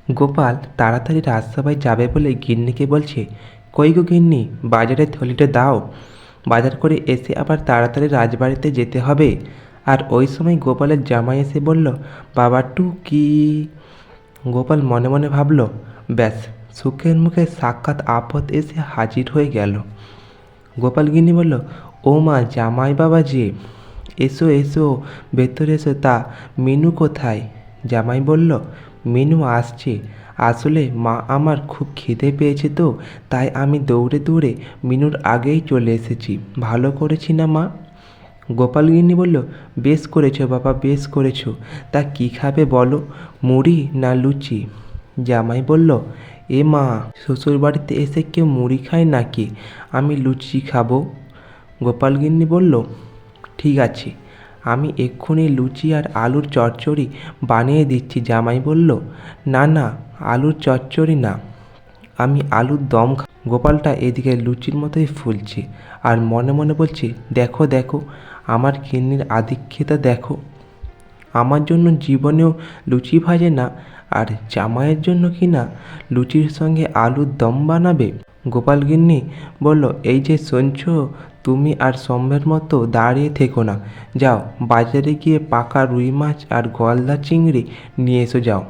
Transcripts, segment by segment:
গোপাল তাড়াতাড়ি রাজসভায় যাবে বলে গিন্নিকে বলছে, কই গো গিন্নি, বাজারের থলিটা দাও, বাজার করে এসে আবার তাড়াতাড়ি রাজবাড়িতে যেতে হবে। আর ওই সময় গোপালের জামাই এসে বলল, বাবাটু কি। গোপাল মনে মনে ভাবল, ব্যাস, সুখের মুখে সাক্ষাৎ আপদ এসে হাজির হয়ে গেল। গোপাল গিন্নি বলল, ও মা, জামাই বাবা যে, এসো এসো, ভেতরে এসো। তা মিনু কোথায়? জামাই বলল, মিনু আসছে। আসলে মা, আমার খুব খিদে পেয়েছে তো, তাই আমি দৌড়ে দৌড়ে মিনুর আগেই চলে এসেছি। ভালো করেছি না মা? গোপাল গিন্নি বলল, বেশ করেছো বাবা, বেশ করেছো। তা কী খাবে বলো, মুড়ি না লুচি? জামাই বলল, এ মা, শ্বশুরবাড়িতে এসে কেউ মুড়ি খায় নাকি? আমি লুচি খাবো। গোপাল গিন্নি বলল, ঠিক আছে, আমি এক্ষুনি লুচি আর আলুর চচ্চড়ি বানিয়ে দিচ্ছি। জামাই বলল, না না, আলুর চচ্চড়ি না, আমি আলুর দম গোপালটা এদিকে লুচির মতোই ফুলছে আর মনে মনে বলছে, দেখো দেখো, আমার গিন্নির আধিক্যতা দেখো, আমার জন্য জীবনেও লুচি ভাজে না, আর জামাইয়ের জন্য কি না লুচির সঙ্গে আলুর দম বানাবে। গোপাল গিন্নি বলল, এই যে শুনছো, তুমি আর সম্ভের মতো দাঁড়িয়ে থেকো না, যাও বাজারে গিয়ে পাকা রুই মাছ আর গলদা চিংড়ি নিয়ে এসো যাও।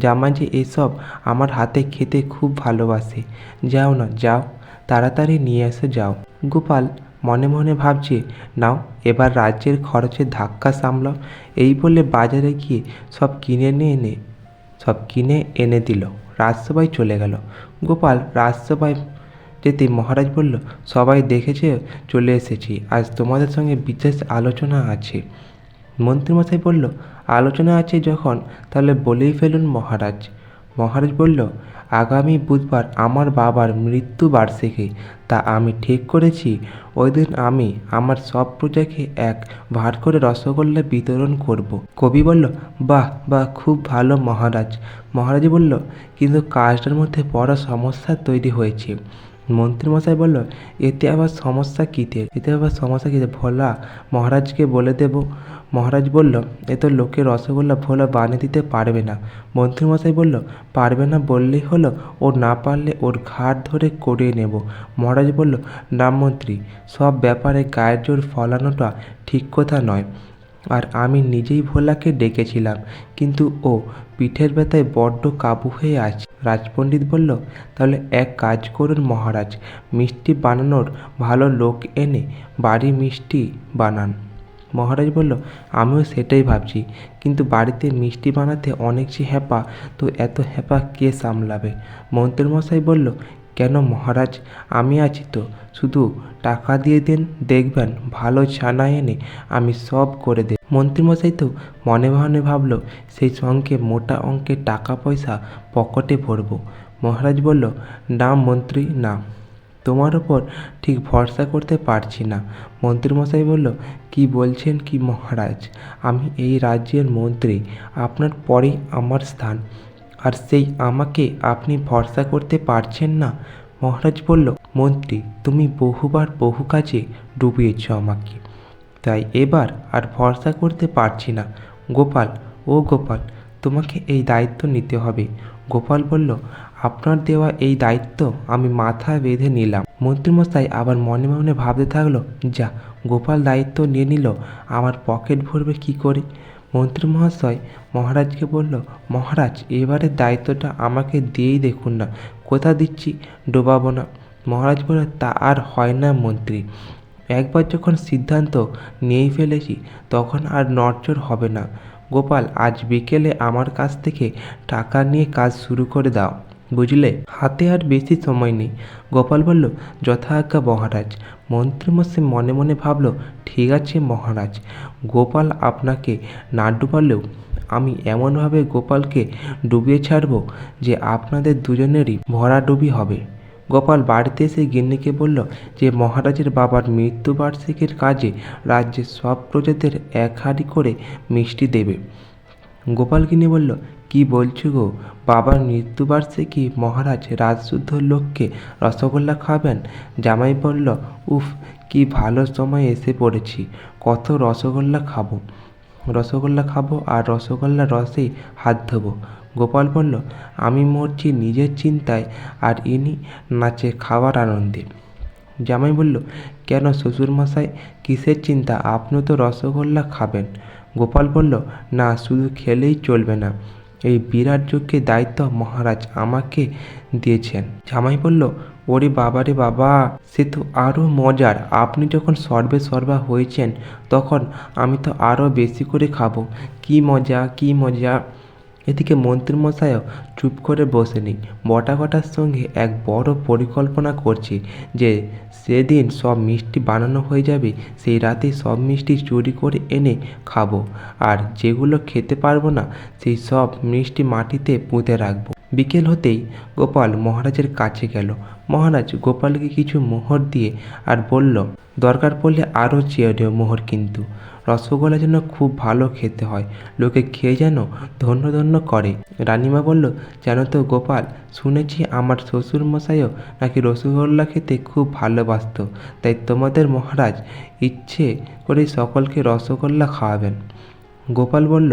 জামাই যে এসব আমার হাতে খেতে খুব ভালোবাসে, যাও না, যাও, তাড়াতাড়ি নিয়ে এসে যাও। গোপাল মনে মনে ভাবছে, নাও, এবার রাজ্যের খরচের ধাক্কা সামলাও। এই বলে বাজারে গিয়ে সব কিনে এনে দিল। রাজসভায় চলে গেল। গোপাল রাজসভায় যেতে মহারাজ বলল, সবাই দেখেছে, চলে এসেছি, আজ তোমাদের সঙ্গে বিশেষ আলোচনা আছে। মন্ত্রীমশাই বলল, আলোচনা আছে যখন, তাহলে বলেই ফেলুন মহারাজ। মহারাজ বলল, আগামী বুধবার আমার বাবার মৃত্যুবার্ষিকী, তা আমি ঠিক করেছি ওই দিন আমি আমার সব প্রজাকে এক ভার করে রসগোল্লা বিতরণ করব। কবি বলল, বাহ বাহ, খুব ভালো মহারাজ। মহারাজ বলল, কিন্তু কাজটার মধ্যে বড় সমস্যা তৈরি হয়েছে। মন্ত্রীমশাই বলল, এতে আবার সমস্যা কিতে ভোলা মহারাজকে বলে দেব। মহারাজ বলল, এ তো লোকের রসগোল্লা ভোলা বানিয়ে দিতে পারবে না। মন্ত্রীমশাই বলল, পারবে না বললেই হলো, ও না পারলে ওর ঘাড় ধরে করিয়ে নেব। মহারাজ বলল, না মন্ত্রী, সব ব্যাপারে গায়ের জোর ফলানোটা ঠিক কথা নয়। আর আমি নিজেই ভোলাকে ডেকেছিলাম, কিন্তু ও পিঠের ব্যথায় বড্ড কাবু হয়ে আছে। রাজপণ্ডিত বলল, তাহলে এক কাজ করুন মহারাজ, মিষ্টি বানানোর ভালো লোক এনে বাড়ি মিষ্টি বানান। মহারাজ বলল, আমিও সেটাই ভাবছি, কিন্তু বাড়িতে মিষ্টি বানাতে অনেক যে হ্যাপা, তো এত হ্যাপা কে সামলাবে? মন্ত্রীমশাই বলল, কেন মহারাজ, আমি আছি তো, শুধু টাকা দিয়ে দেন, দেখবেন ভালো ছানা এনে আমি সব করে দেব। মন্ত্রীমশাই তো মনে মনে ভাবল, সেই সঙ্গে মোটা অঙ্কের টাকা পয়সা পকেটে ভরব। মহারাজ বলল, না মন্ত্রী, না, তোমার ওপর ঠিক ভরসা করতে পারছি না। মন্ত্রীমশাই বলল, কি বলছেন কি মহারাজ, আমি এই রাজ্যের মন্ত্রী, আপনার পরেই আমার স্থান, আর সেই আমাকে আপনি ভরসা করতে পারছেন না? মহারাজ বলল, মন্ত্রী, তুমি বহুবার বহু কাজে ডুবিয়েছ আমাকে, তাই এবার আর ভরসা করতে পারছি না। গোপাল, ও গোপাল, তোমাকে এই দায়িত্ব নিতে হবে। গোপাল বলল, আপনার দেওয়া এই দায়িত্ব আমি মাথায় বেঁধে নিলাম। মন্ত্রীমশাই আবার মনে মনে ভাবতে থাকলো, যা, গোপাল দায়িত্ব নিয়ে নিল, আমার পকেট ভরবে কি করে? মন্ত্রী মহাশয় মহারাজকে বলল, মহারাজ, এবারের দায়িত্বটা আমাকে দিয়েই দেখুন না, কোথা দিচ্ছি, ডোবাবো না। মহারাজ বলল, তা আর হয় না মন্ত্রী, একবার যখন সিদ্ধান্ত নিয়েই ফেলেছি, তখন আর নড়চড় হবে না। গোপাল, আজ বিকেলে আমার কাছ থেকে টাকা নিয়ে কাজ শুরু করে দাও, বুঝলে? হাতে আর বেশি সময় নেই। গোপাল বলল, যথা আজ্ঞা মহারাজ। মন্ত্রীমশাই মনে মনে ভাবল, ঠিক আছে মহারাজ, গোপাল আপনাকে না ডুবালেও আমি এমনভাবে গোপালকে ডুবিয়ে ছাড়ব যে আপনাদের দুজনেরই ভরাডুবি হবে। গোপাল বাড়িতে এসে গিন্নিকে বলল যে মহারাজের বাবার মৃত্যুবার্ষিকীর কাজে রাজ্যের সব প্রজাদের এক হাঁড়ি করে মিষ্টি দেবে। গোপাল গিন্নি বলল, কি বলছো গো, বাবার মৃত্যুবার্ষিকী, মহারাজ রাজশুদ্ধ লোককে রসগোল্লা খাবেন? জামাই বলল, উফ, কি ভালো সময় এসে পড়েছি, কত রসগোল্লা খাবো। রসগোল্লা খাবো আর রসগোল্লার রসেই হাত ধোবো। গোপাল বলল, আমি মরছি নিজের চিন্তায় আর ইনি নাচে খাওয়ার আনন্দে। জামাই বলল, কেন শ্বশুরমশাই, কিসের চিন্তা? আপনিও তো রসগোল্লা খাবেন। গোপাল বলল, না, শুধু খেলেই চলবে না, এই বিরাট যজ্ঞের দায়িত্ব মহারাজ আমাকে দিয়েছেন। জামাই বলল, ওরে বাবা রে বাবা, সে তো আরও মজার। আপনি যখন সর্বে সর্বা হয়েছেন তখন আমি তো আরও বেশি করে খাবো। কি মজা, কি মজা। এদিকে মন্ত্রীমশাইও চুপ করে বসে নেই, বটাঘটার সঙ্গে এক বড় পরিকল্পনা করছে যে সেদিন সব মিষ্টি বানানো হয়ে যাবে, সেই রাতে সব মিষ্টি চুরি করে এনে খাবো, আর যেগুলো খেতে পারবো না সেই সব মিষ্টি মাটিতে পুঁতে রাখবো। বিকেল হতেই গোপাল মহারাজের কাছে গেল। মহারাজ গোপালকে কিছু মোহর দিয়ে আর বলল, দরকার পড়লে আরও চেয়ে নিও মোহর, কিন্তু রসগোল্লা যেন খুব ভালো খেতে হয়, লোকে খেয়ে যেন ধন্য ধন্য করে। রানীমা বলল, জানো তো গোপাল, শুনেছি আমার শ্বশুরমশাইও নাকি রসগোল্লা খেতে খুব ভালোবাসত, তাই তোমাদের মহারাজ ইচ্ছে করে সকলকে রসগোল্লা খাওয়াবেন। গোপাল বলল,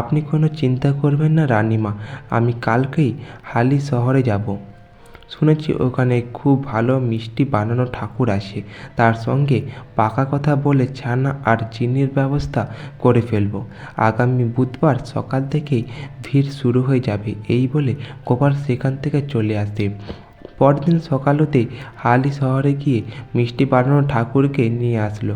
আপনি কোনো চিন্তা করবেন না রানীমা, আমি কালকেই হালি শহরে যাব। শুনেছি ওখানে খুব ভালো মিষ্টি বানানো ঠাকুর আসে, তার সঙ্গে পাকা কথা বলে ছানা আর চিনির ব্যবস্থা করে ফেলবো। আগামী বুধবার সকাল থেকেই ভিড় শুরু হয়ে যাবে। এই বলে গোপাল সেখান থেকে চলে আসে। পরদিন সকাল হতেই হালি শহরে গিয়ে মিষ্টি বানানো ঠাকুরকে নিয়ে আসলো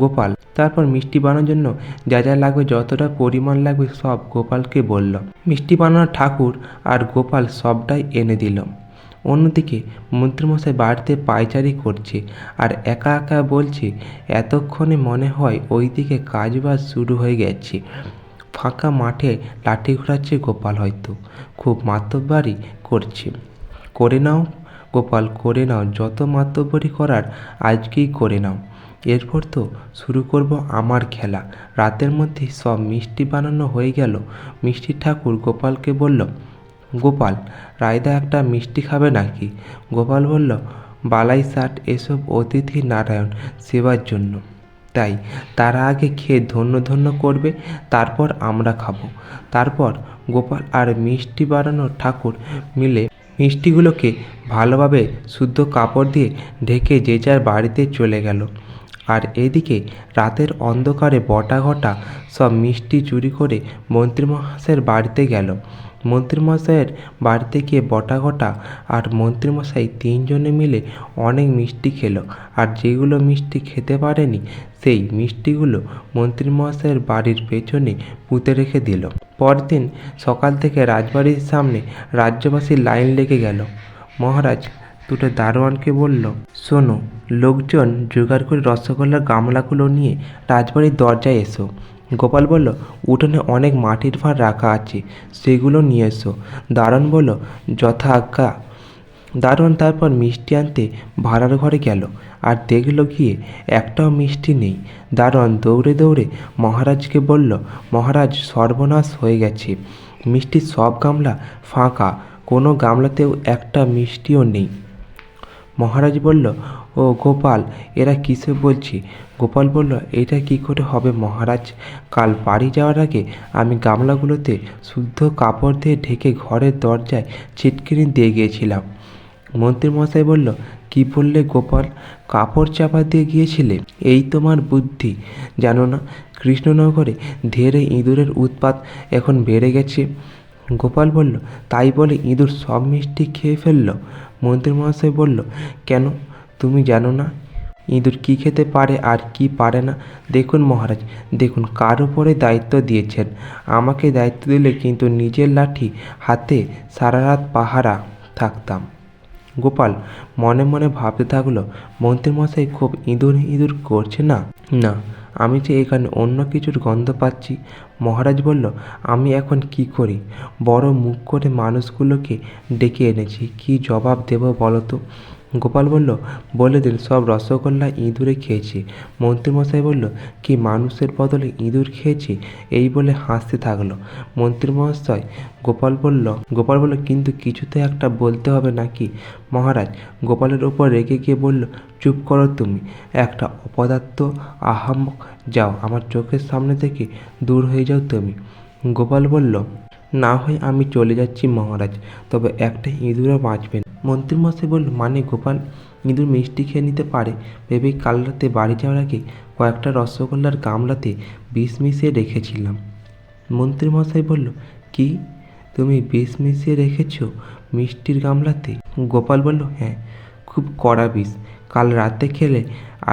গোপাল। তারপর মিষ্টি বানানোর জন্য যা যা লাগবে, যতটা পরিমাণ লাগবে সব গোপালকে বলল। মিষ্টি বানানো ঠাকুর আর গোপাল সবটাই এনে দিল। অন্যদিকে মন্ত্রীমশাই বাড়িতে পায়চারি করছে আর একা একা বলছে, এতক্ষণে মনে হয় ওইদিকে কাজবাজ শুরু হয়ে গেছে। ফাঁকা মাঠে লাঠি ঘোরাচ্ছে গোপাল, হয়তো খুব মাতব্বরি করছে। করে নাও গোপাল, করে নাও, যত মাতব্বরি করার আজকেই করে নাও, এরপর তো শুরু করব আমার খেলা। রাতের মধ্যে সব মিষ্টি বানানো হয়ে গেল। মিষ্টির ঠাকুর গোপালকে বলল, গোপাল, রায়দা একটা মিষ্টি খাবে নাকি? গোপাল বলল, বালাই ষাট এসব অতিথি নারায়ণ সেবার জন্য, তাই তারা আগে খেয়ে ধন্য ধন্য করবে, তারপর আমরা খাবো। তারপর গোপাল আর মিষ্টি বানানো ঠাকুর মিলে মিষ্টিগুলোকে ভালোভাবে শুদ্ধ কাপড় দিয়ে ঢেকে যে যার বাড়িতে চলে গেল। আর এদিকে রাতের অন্ধকারে বটাঘটা সব মিষ্টি চুরি করে মন্ত্রীমশাইয়ের বাড়িতে গেল। মন্ত্রীমশাইয়ের বাড়িতে গিয়ে বটাঘটা আর মন্ত্রীমশাই তিনজনে মিলে অনেক মিষ্টি খেলো, আর যেগুলো মিষ্টি খেতে পারেনি সেই মিষ্টিগুলো মন্ত্রীমশাইয়ের বাড়ির পেছনে পুঁতে রেখে দিল। পরদিন সকাল থেকে রাজবাড়ির সামনে রাজ্যবাসীর লাইন লেগে গেল। মহারাজ দুটো দারোয়ানকে বলল, শোনো, লোকজন জোগাড় করে রসগোল্লার গামলাগুলো নিয়ে রাজবাড়ির দরজায় এসো। গোপাল বলল, উঠোনে অনেক মাটির ভাঁড় রাখা আছে, সেগুলো নিয়ে এসো। দারোয়ান বলল, যথা আজ্ঞা। দারোয়ান তারপর মিষ্টি আনতে ভাড়ার ঘরে গেল, আর দেখল গিয়ে একটাও মিষ্টি নেই। দারোয়ান দৌড়ে দৌড়ে মহারাজকে বলল, মহারাজ, সর্বনাশ হয়ে গেছে, মিষ্টির সব গামলা ফাঁকা, কোনো গামলাতেও একটা মিষ্টিও নেই। মহারাজ বলল, ও গোপাল, এরা কিসে বলছি? গোপাল বলল, এটা কি করে হবে মহারাজ? কাল বাড়ি যাওয়ার আগে আমি গামলাগুলোতে শুদ্ধ কাপড় দিয়ে ঢেকে ঘরের দরজায় ছিটকিনি দিয়ে গিয়েছিলাম। মন্ত্রীমশাই বলল, কি বললে গোপাল? কাপড় চাপা দিয়ে গিয়েছিলে? এই তোমার বুদ্ধি, জানো না কৃষ্ণনগরে ধেড়ে ইঁদুরের উৎপাত এখন বেড়ে গেছে? গোপাল বলল, তাই বলে ইঁদুর সব মিষ্টি খেয়ে ফেলল? মন্ত্রীমশাই বলল, কেন, তুমি জানো না ইঁদুর কি খেতে পারে আর কি পারে না? দেখুন মহারাজ, দেখুন, কার উপরে দায়িত্ব দিয়েছেন। আমাকে দায়িত্ব দিলে কিন্তু নিজের লাঠি হাতে সারা রাত পাহারা থাকতাম। গোপাল মনে মনে ভাবতে থাকলো, মন্ত্রীমশাই খুব ইঁদুর ইঁদুর করছে না? না, আমি যে এখানে অন্য কিছুর গন্ধ পাচ্ছি। মহারাজ বলল, আমি এখন কি করি? বড় মুখ করে মানুষগুলোকে ডেকে এনেছি, কি জবাব দেব বলো তো? গোপাল বলল, বলে দিন সব রসগোল্লা ইঁদুরে খেয়েছে। মন্ত্রীমশাই বলল, কি মানুষের বদলে ইঁদুর খেয়েছে? এই বলে হাসতে থাকলো। মন্ত্রীমশাই গোপাল বলল, কিন্তু কিছুতে একটা বলতে হবে নাকি মহারাজ? গোপালের ওপর রেগে গিয়ে বলল, চুপ করো তুমি, একটা অপদার্থ, আহাম্মক, যাও আমার চোখের সামনে থেকে দূর হয়ে যাও তুমি। গোপাল বলল, না হয় আমি চলে যাচ্ছি মহারাজ, তবে একটা ইঁদুরও বাঁচবে না। মন্ত্রীমশাই বলল, মানে গোপাল, ইঁদুর মিষ্টি খেয়ে নিতে পারে ভেবেই কাল রাতে বাড়ি যাওয়ার আগে কয়েকটা রসগোল্লার গামলাতে বিষ মিশিয়ে রেখেছিলাম। মন্ত্রীমশাই বলল, কি, তুমি বিষ মিশিয়ে রেখেছ মিষ্টির গামলাতে? গোপাল বলল, হ্যাঁ, খুব কড়া বিষ, কাল রাতে খেলে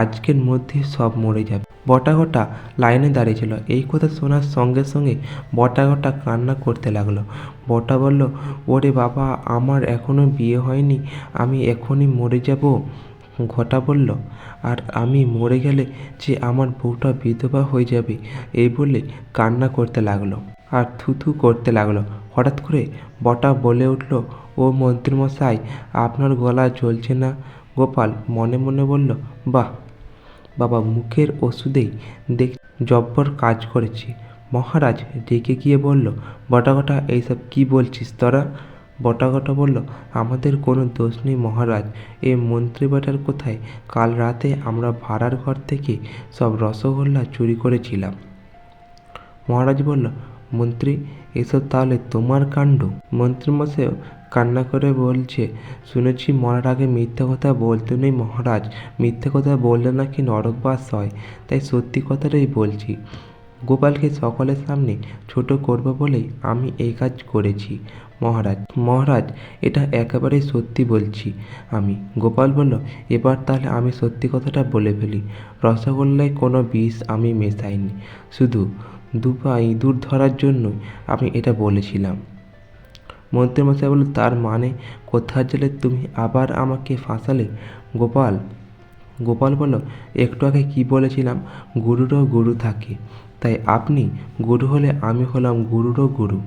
আজকের মধ্যে সব মরে যাবে। বটাঘটা লাইনে দাঁড়িয়েছিল। এই কথা শোনার সঙ্গে সঙ্গে বটাঘটা কান্না করতে লাগলো। বটা বলল, ওরে বাবা, আমার এখনো বিয়ে হয়নি, আমি এখনই মরে যাব। ঘটা বলল, আর আমি মরে গেলে যে আমার বউটা বিধবা হয়ে যাবে, এই বলে কান্না করতে লাগলো আর থুথু করতে লাগলো। হঠাৎ করে বটা বলে উঠল, ও মন্ত্রীমশাই, আপনার গলা জ্বলছে না? গোপাল মনে মনে বলল, বাহ বাবা, মুখের ওষুধেই দেখ জব্বর কাজ করেছি। মহারাজ রেগে গিয়ে বলল, বটাঘটা, এইসব কি বলছিস তোরা? বটাঘটা বলল, আমাদের কোনো দোষ নেই মহারাজ, এ মন্ত্রী বেটার কোথায়? কাল রাতে আমরা ভাড়ার ঘর থেকে সব রসগোল্লা চুরি করেছিলাম। মহারাজ বলল, মন্ত্রী, এসব তাহলে তোমার কাণ্ড? মন্ত্রীমশাইও কান্না করে বলছে, শুনেছি মরার আগে মিথ্যে কথা বলতে নেই মহারাজ, মিথ্যে কথা বললে নাকি নরকবাস হয়, তাই সত্যি কথাটাই বলছি। গোপালকে সকলের সামনে ছোট করব বলেই আমি এই কাজ করেছি মহারাজ, এটা একেবারেই সত্যি বলছি আমি। গোপাল বলল, এবার তাহলে আমি সত্যি কথাটা বলে ফেলি। রসগোল্লায় কোনো বিষ আমি মেশাইনি, শুধু দুপা ইঁদুর ধরার জন্যই আমি এটা বলেছিলাম। মন্ত্রীমশাই বলল, তার মানে কোথায় গেলে তুমি আবার আমাকে ফাঁসালে? গোপাল বলল, একটু আগে কি বলেছিলাম, গুরুরও গুরু থাকে, তাই আপনি গুরু হলে আমি হলাম গুরুরও গুরু।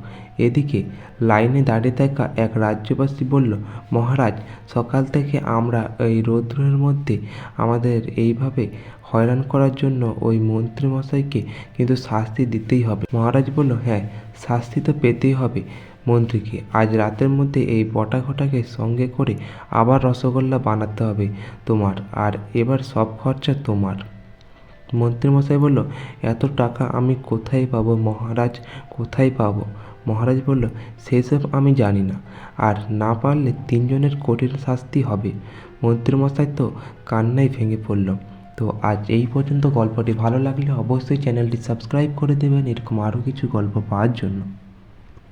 এদিকে লাইনে দাঁড়িয়ে থাকা এক রাজ্যবাসী বলল, মহারাজ, সকাল থেকে আমরা এই রৌদ্রের মধ্যে আমাদের এইভাবে হয়রান করার জন্য ওই মন্ত্রীমশাইকে কিন্তু শাস্তি দিতেই হবে। মহারাজ বলল, হ্যাঁ, শাস্তি তো পেতেই হবে মন্ত্রীকে। আজ রাতের মধ্যে এই বটাঘটাকে সঙ্গে করে আবার রসগোল্লা বানাতে হবে তোমার, আর এবার সব খরচা তোমার। মন্ত্রীমশাই বলল, এত টাকা আমি কোথায় পাবো মহারাজ, কোথায় পাবো? মহারাজ বলল, সেসব আমি জানি না, আর না পারলে তিনজনের কঠিন শাস্তি হবে। মন্ত্রীমশাই তো কান্নায় ভেঙে পড়ল। তো আজ এই পর্যন্ত। গল্পটি ভালো লাগলে অবশ্যই চ্যানেলটি সাবস্ক্রাইব করে দেবেন এরকম আরও কিছু গল্প পাওয়ার জন্য।